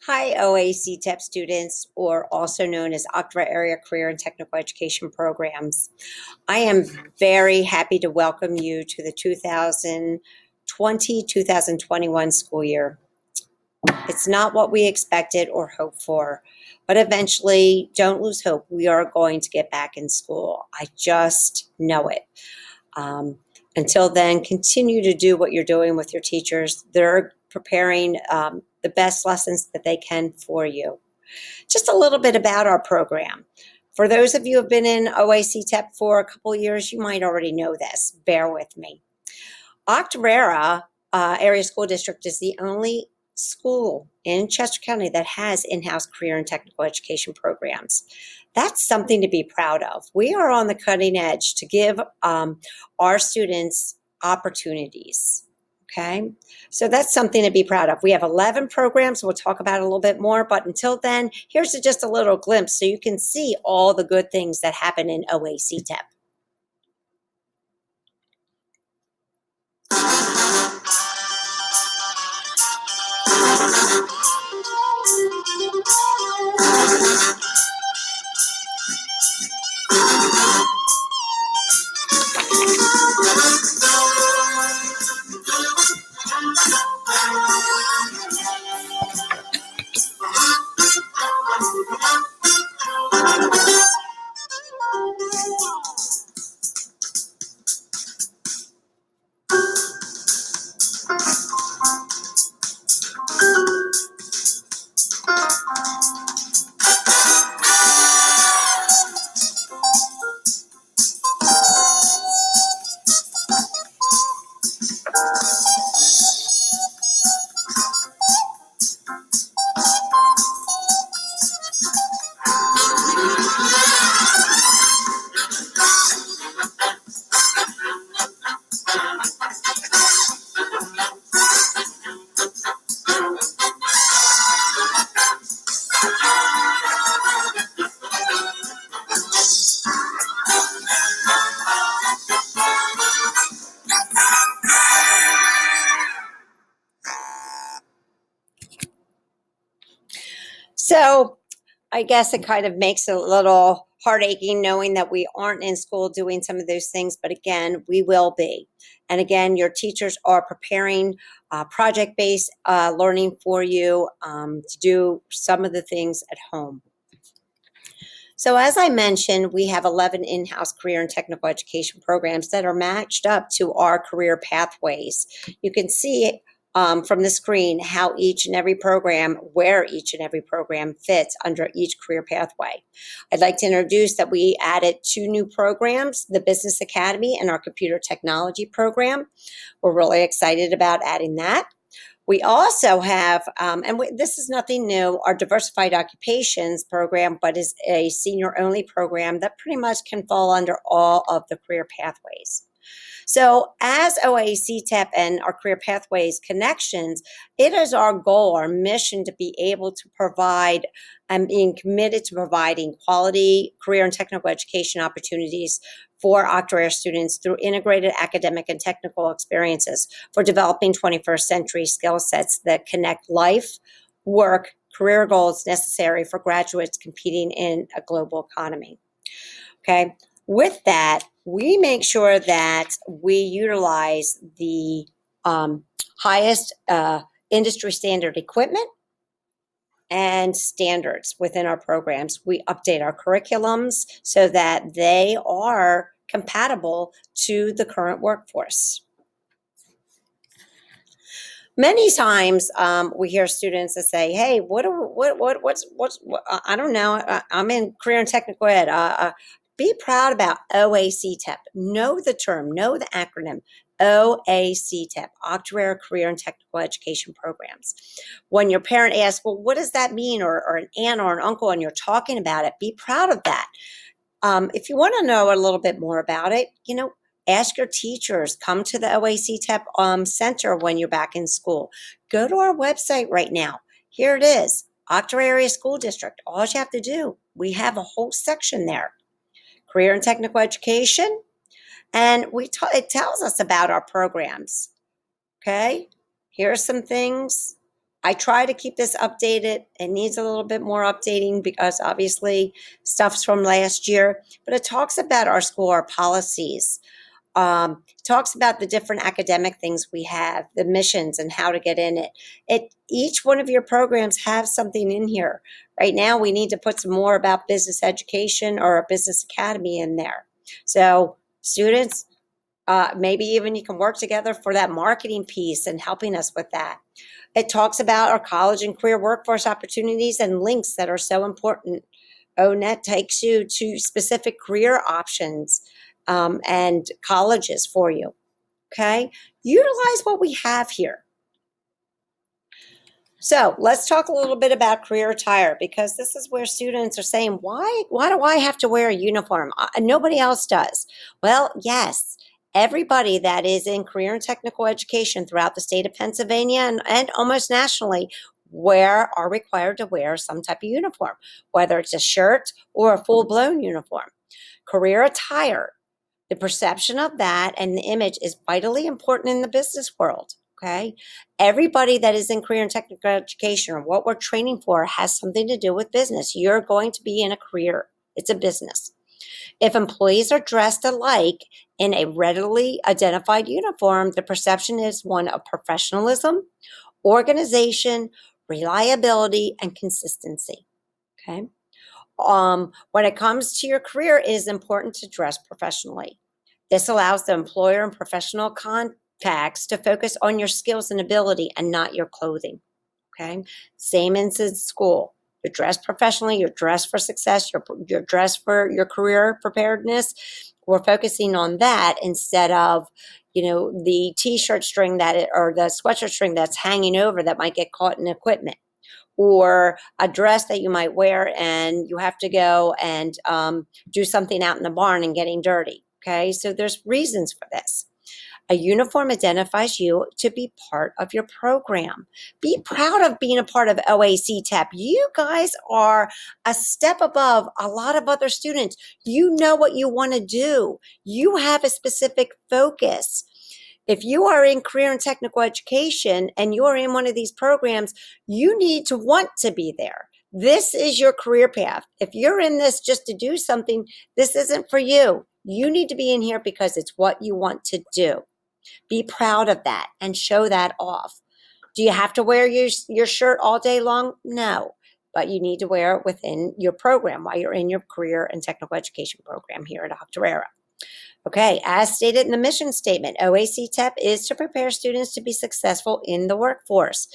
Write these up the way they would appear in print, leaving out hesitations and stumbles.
Hi, OACTEP students, or also known as OCTEP Area Career and Technical Education Programs. I am very happy to welcome you to the 2020-2021 school year. It's not what we expected or hoped for, but eventually, don't lose hope. We are going to get back in school. I just know it. Um, until then, continue to do what you're doing with your teachers. They're preparing the best lessons that they can for you. Just a little bit about our program. For those of you who have been in OACTEP for a couple of years, you might already know this. Bear with me. OCTEP Area School District is the only school in Chester County that has in-house career and technical education programs. That's something to be proud of. We are on the cutting edge to give our students opportunities. Okay, so that's something to be proud of. We have 11 programs. We'll talk about it a little bit more, but until then, here's just a little glimpse so you can see all the good things that happen in OACTEP. So I guess it kind of makes it a little heartaching knowing that we aren't in school doing some of those things, but again, we will be. And again, your teachers are preparing project-based learning for you to do some of the things at home. So as I mentioned, we have 11 in-house career and technical education programs that are matched up to our career pathways. You can see from the screen how each and every program, where each and every program fits under each career pathway. I'd like to introduce that we added 2 new programs, the Business Academy and our Computer Technology program. We're really excited about adding that. We also have, this is nothing new, our Diversified Occupations program, but is a senior-only program that pretty much can fall under all of the career pathways. So as OACTEP and our Career Pathways Connections, it is our goal, our mission to be able to provide and being committed to providing quality career and technical education opportunities for OCTEP students through integrated academic and technical experiences for developing 21st century skill sets that connect life, work, career goals necessary for graduates competing in a global economy. Okay. With that, we make sure that we utilize the highest industry standard equipment and standards within our programs. We update our curriculums so that they are compatible to the current workforce. Many times we hear students that say, "Hey, I don't know. I'm in career and technical ed. Be proud about OACTEP. Know the term, know the acronym, OACTEP, OCTEP Career and Technical Education Programs. When your parent asks, well, what does that mean? Or an aunt or an uncle, and you're talking about it, be proud of that. If you want to know a little bit more about it, ask your teachers. Come to the OACTEP center when you're back in school. Go to our website right now. Here it is, OCTEP Area School District. All you have to do, we have a whole section there. Career and technical education, and it tells us about our programs. Okay, here are some things. I try to keep this updated. It needs a little bit more updating because obviously stuff's from last year, but it talks about our school, our policies, talks about the different academic things we have, the missions and how to get in it. Each one of your programs have something in here. Right now, we need to put some more about business education or a business academy in there. So students, maybe even you can work together for that marketing piece and helping us with that. It talks about our college and career workforce opportunities and links that are so important. ONET takes you to specific career options and colleges for you. Okay, utilize what we have here. So let's talk a little bit about career attire because this is where students are saying, why do I have to wear a uniform? Nobody else does. Well, yes, everybody that is in career and technical education throughout the state of Pennsylvania and almost nationally are required to wear some type of uniform, whether it's a shirt or a full-blown uniform. Career attire, the perception of that and the image is vitally important in the business world. Okay. Everybody that is in career and technical education or what we're training for has something to do with business. You're going to be in a career. It's a business. If employees are dressed alike in a readily identified uniform, the perception is one of professionalism, organization, reliability, and consistency. Okay. When it comes to your career, it is important to dress professionally. This allows the employer and professional contacts to focus on your skills and ability and not your clothing. Okay. Same as in school. You're dressed professionally, you're dressed for success, you're dressed for your career preparedness. We're focusing on that instead of, the t-shirt string or the sweatshirt string that's hanging over that might get caught in equipment, or a dress that you might wear and you have to go and do something out in the barn and getting dirty. Okay, so there's reasons for this. A uniform identifies you to be part of your program. Be proud of being a part of OACTEP. You guys are a step above a lot of other students. You know what you want to do. You have a specific focus. If you are in career and technical education and you're in one of these programs, you need to want to be there. This is your career path. If you're in this just to do something, this isn't for you. You need to be in here because it's what you want to do. Be proud of that and show that off. Do you have to wear your shirt all day long? No, but you need to wear it within your program while you're in your career and technical education program here at Octorara. Okay, as stated in the mission statement, OACTEP is to prepare students to be successful in the workforce.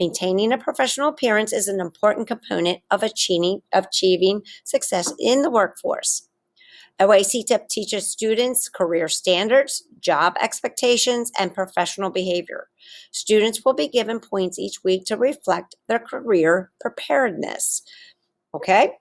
Maintaining a professional appearance is an important component of achieving success in the workforce. OACTEP teaches students career standards, job expectations, and professional behavior. Students will be given points each week to reflect their career preparedness. Okay?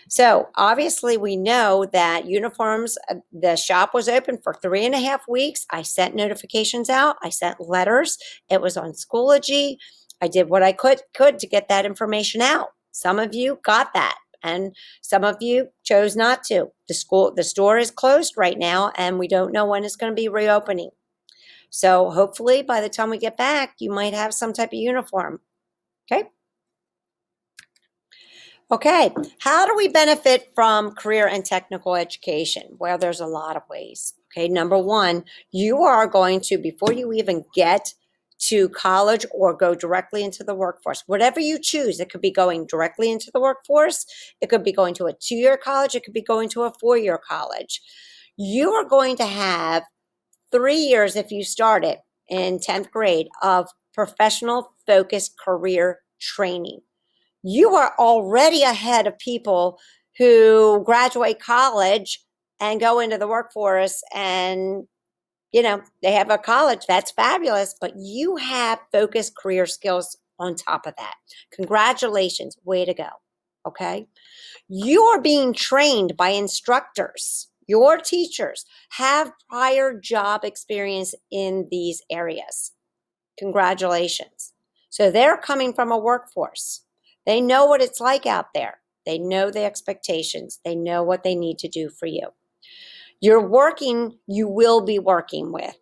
So obviously we know that uniforms, the shop was open for 3.5 weeks. I sent notifications out. I sent letters. It was on Schoology. I did what I could to get that information out. Some of you got that and some of you chose not to. The store is closed right now and we don't know when it's going to be reopening. So hopefully by the time we get back, you might have some type of uniform. Okay. Okay, how do we benefit from career and technical education? Well, there's a lot of ways. Okay, number one, you are going to, before you even get to college or go directly into the workforce, whatever you choose, it could be going directly into the workforce, it could be going to a 2-year college, it could be going to a 4-year college. You are going to have 3 years, if you start it in 10th grade, of professional focused career training. You are already ahead of people who graduate college and go into the workforce and, they have a college. That's fabulous, but you have focused career skills on top of that. Congratulations. Way to go. Okay. You are being trained by instructors. Your teachers have prior job experience in these areas. Congratulations. So they're coming from a workforce. They know what it's like out there. They know the expectations. They know what they need to do for you. You will be working with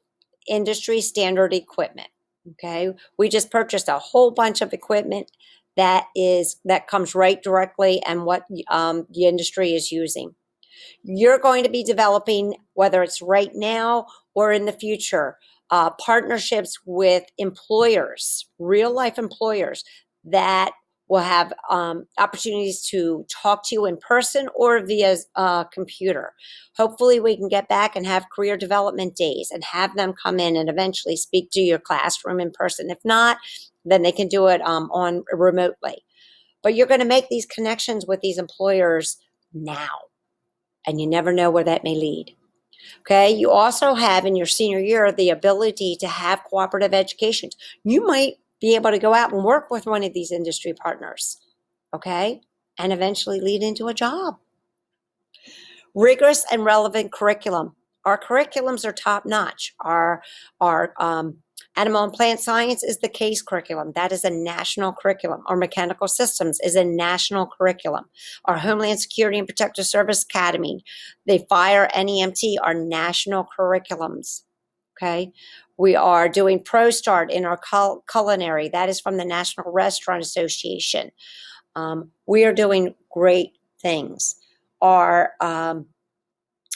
industry standard equipment. Okay, we just purchased a whole bunch of equipment that comes right directly and what the industry is using. You're going to be developing, whether it's right now or in the future, partnerships with employers, real life employers that will have opportunities to talk to you in person or via computer. Hopefully, we can get back and have career development days and have them come in and eventually speak to your classroom in person. If not, then they can do it on remotely. But you're going to make these connections with these employers now, and you never know where that may lead. Okay, you also have in your senior year the ability to have cooperative education. You might be able to go out and work with one of these industry partners, okay, and eventually lead into a job. Rigorous and relevant curriculum. Our curriculums are top notch. Our animal and plant science is the CASE curriculum. That is a national curriculum. Our mechanical systems is a national curriculum. Our Homeland Security and Protective Service Academy, the fire and EMT are national curriculums. Okay. We are doing ProStart in our culinary. That is from the National Restaurant Association. We are doing great things. Our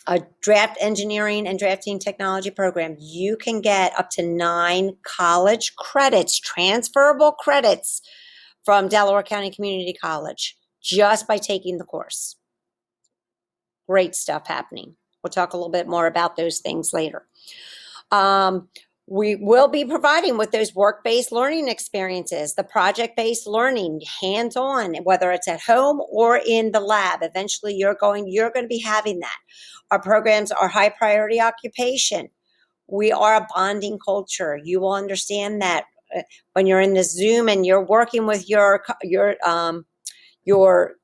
a draft engineering and drafting technology program, you can get up to 9 college credits, transferable credits from Delaware County Community College just by taking the course. Great stuff happening. We'll talk a little bit more about those things later. We will be providing with those work-based learning experiences, the project-based learning, hands-on, whether it's at home or in the lab. Eventually, you're going to be having that. Our programs are high priority occupation. We are a bonding culture. You will understand that when you're in the Zoom and you're working with your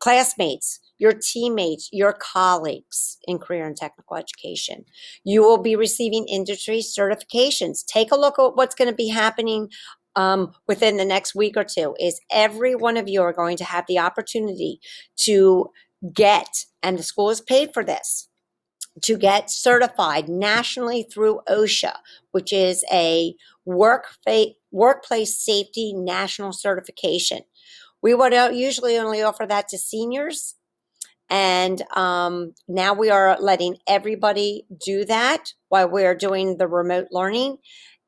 classmates, your teammates, your colleagues in career and technical education. You will be receiving industry certifications. Take a look at what's going to be happening within the next week or two. Is every one of you are going to have the opportunity to get, and the school is paid for this, to get certified nationally through OSHA, which is a workplace safety national certification. We would usually only offer that to seniors. And now we are letting everybody do that while we're doing the remote learning.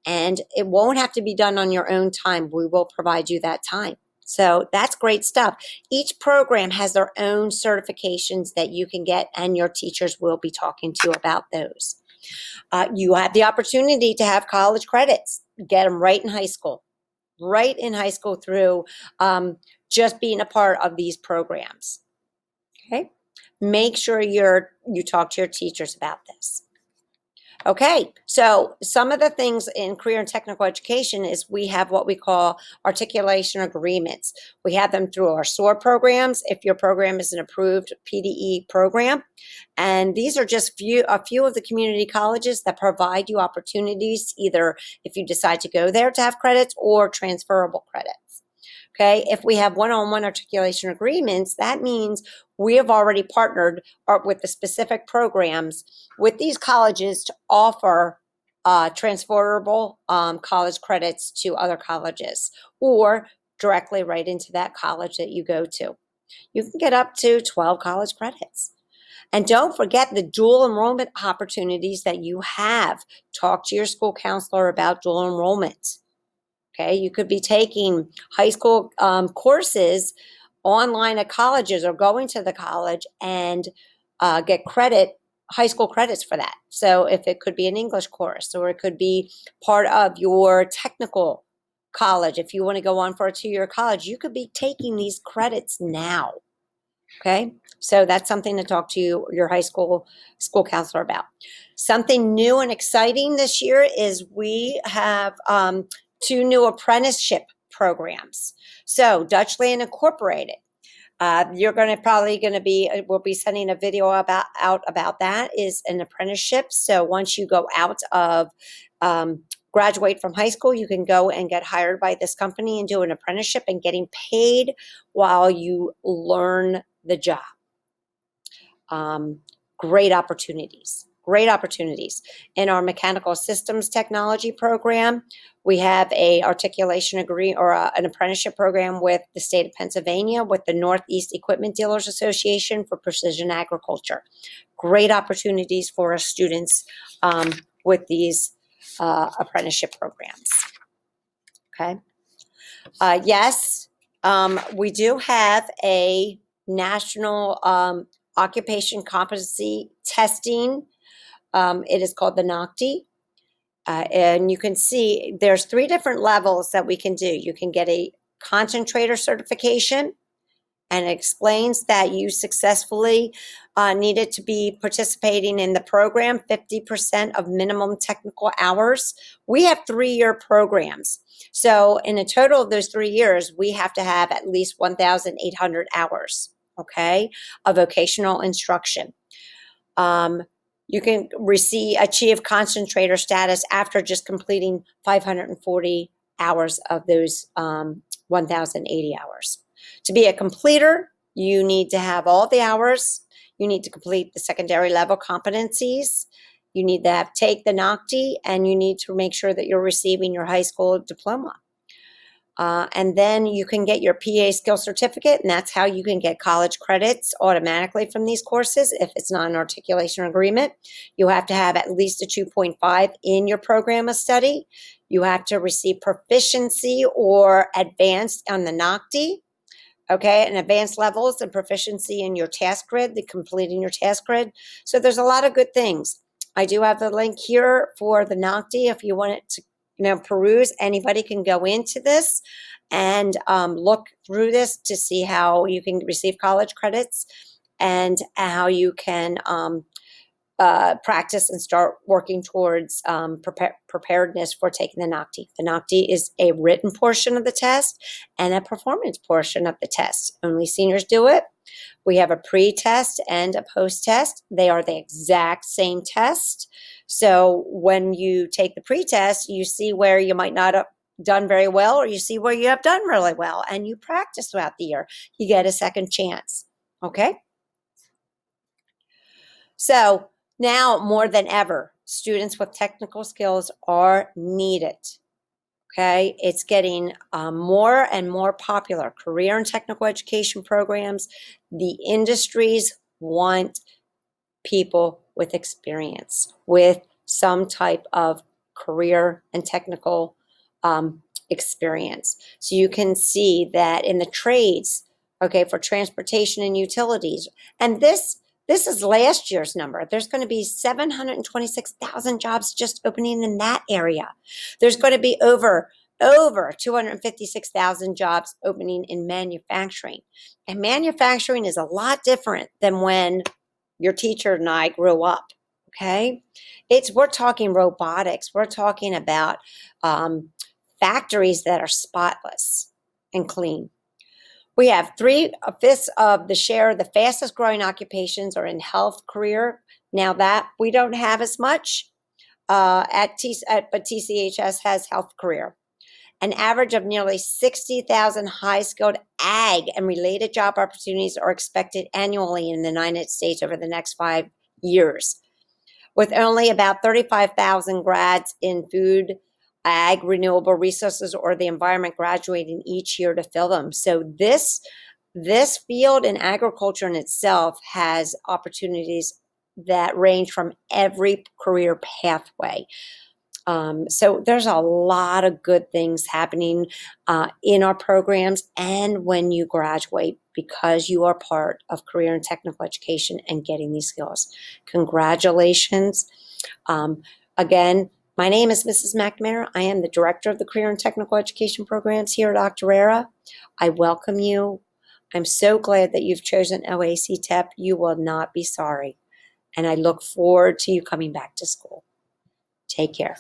And it won't have to be done on your own time. We will provide you that time. So that's great stuff. Each program has their own certifications that you can get, and your teachers will be talking to you about those. You have the opportunity to have college credits. Get them right in high school through just being a part of these programs. Okay, make sure you talk to your teachers about this. Okay, so some of the things in career and technical education is we have what we call articulation agreements. We have them through our SOAR programs, if your program is an approved PDE program. And these are just a few of the community colleges that provide you opportunities, either if you decide to go there to have credits or transferable credits. Okay, if we have one-on-one articulation agreements, that means we have already partnered with the specific programs with these colleges to offer transferable college credits to other colleges or directly right into that college that you go to. You can get up to 12 college credits. And don't forget the dual enrollment opportunities that you have. Talk to your school counselor about dual enrollment. Okay, you could be taking high school courses online at colleges or going to the college and get high school credits for that. So if it could be an English course, or it could be part of your technical college. If you want to go on for a 2-year college, you could be taking these credits now. Okay, so that's something to talk to your high school counselor about. Something new and exciting this year is we have 2 new apprenticeship programs. So Dutchland Incorporated, we'll be sending a video out about that, is an apprenticeship. So once you go out of graduate from high school, you can go and get hired by this company and do an apprenticeship and getting paid while you learn the job. Great opportunities. Great opportunities. In our mechanical systems technology program, we have a articulation agree or an apprenticeship program with the state of Pennsylvania with the Northeast Equipment Dealers Association for precision agriculture. Great opportunities for our students with these apprenticeship programs. Okay. Yes, we do have a national occupation competency testing. It is called the NOCTI. And you can see there's 3 different levels that we can do. You can get a concentrator certification, and it explains that you successfully needed to be participating in the program 50% of minimum technical hours. We have 3-year programs. So in a total of those 3 years, we have to have at least 1,800 hours, okay, of vocational instruction. You can achieve concentrator status after just completing 540 hours of those 1,080 hours. To be a completer, you need to have all the hours. You need to complete the secondary level competencies. You need to take the NOCTI, and you need to make sure that you're receiving your high school diploma. And then you can get your PA skill certificate, and that's how you can get college credits automatically from these courses. If it's not an articulation agreement, you have to have at least a 2.5 in your program of study. You have to receive proficiency or advanced on the NOCTI, okay, and advanced levels and proficiency in your task grid, completing your task grid. So there's a lot of good things. I do have the link here for the NOCTI if you want it to peruse. Anybody can go into this and look through this to see how you can receive college credits and how you can practice and start working towards preparedness for taking the NOCTI. The NOCTI is a written portion of the test and a performance portion of the test. Only seniors do it. We have a pre-test and a post-test. They are the exact same test. So when you take the pre-test, you see where you might not have done very well, or you see where you have done really well, and you practice throughout the year. You get a second chance. Okay? So now more than ever, students with technical skills are needed. Okay, it's getting more and more popular. Career and technical education programs, the industries want people with experience, with some type of career and technical experience. So you can see that in the trades, okay, for transportation and utilities, and this is last year's number. There's going to be 726,000 jobs just opening in that area. There's going to be over 256,000 jobs opening in manufacturing. And manufacturing is a lot different than when your teacher and I grew up, okay? We're talking robotics. We're talking about factories that are spotless and clean. We have 3/5 of the share of the fastest growing occupations are in health career. Now that we don't have as much, but TCHS has health career. An average of nearly 60,000 high-skilled ag and related job opportunities are expected annually in the United States over the next 5 years, with only about 35,000 grads in food, ag, renewable resources, or the environment graduating each year to fill them. So this field in agriculture in itself has opportunities that range from every career pathway. So there's a lot of good things happening in our programs and when you graduate, because you are part of career and technical education and getting these skills. Congratulations. Again, my name is Mrs. McNamara. I am the Director of the Career and Technical Education Programs here at Octorara. I welcome you. I'm so glad that you've chosen OACTEP. You will not be sorry. And I look forward to you coming back to school. Take care.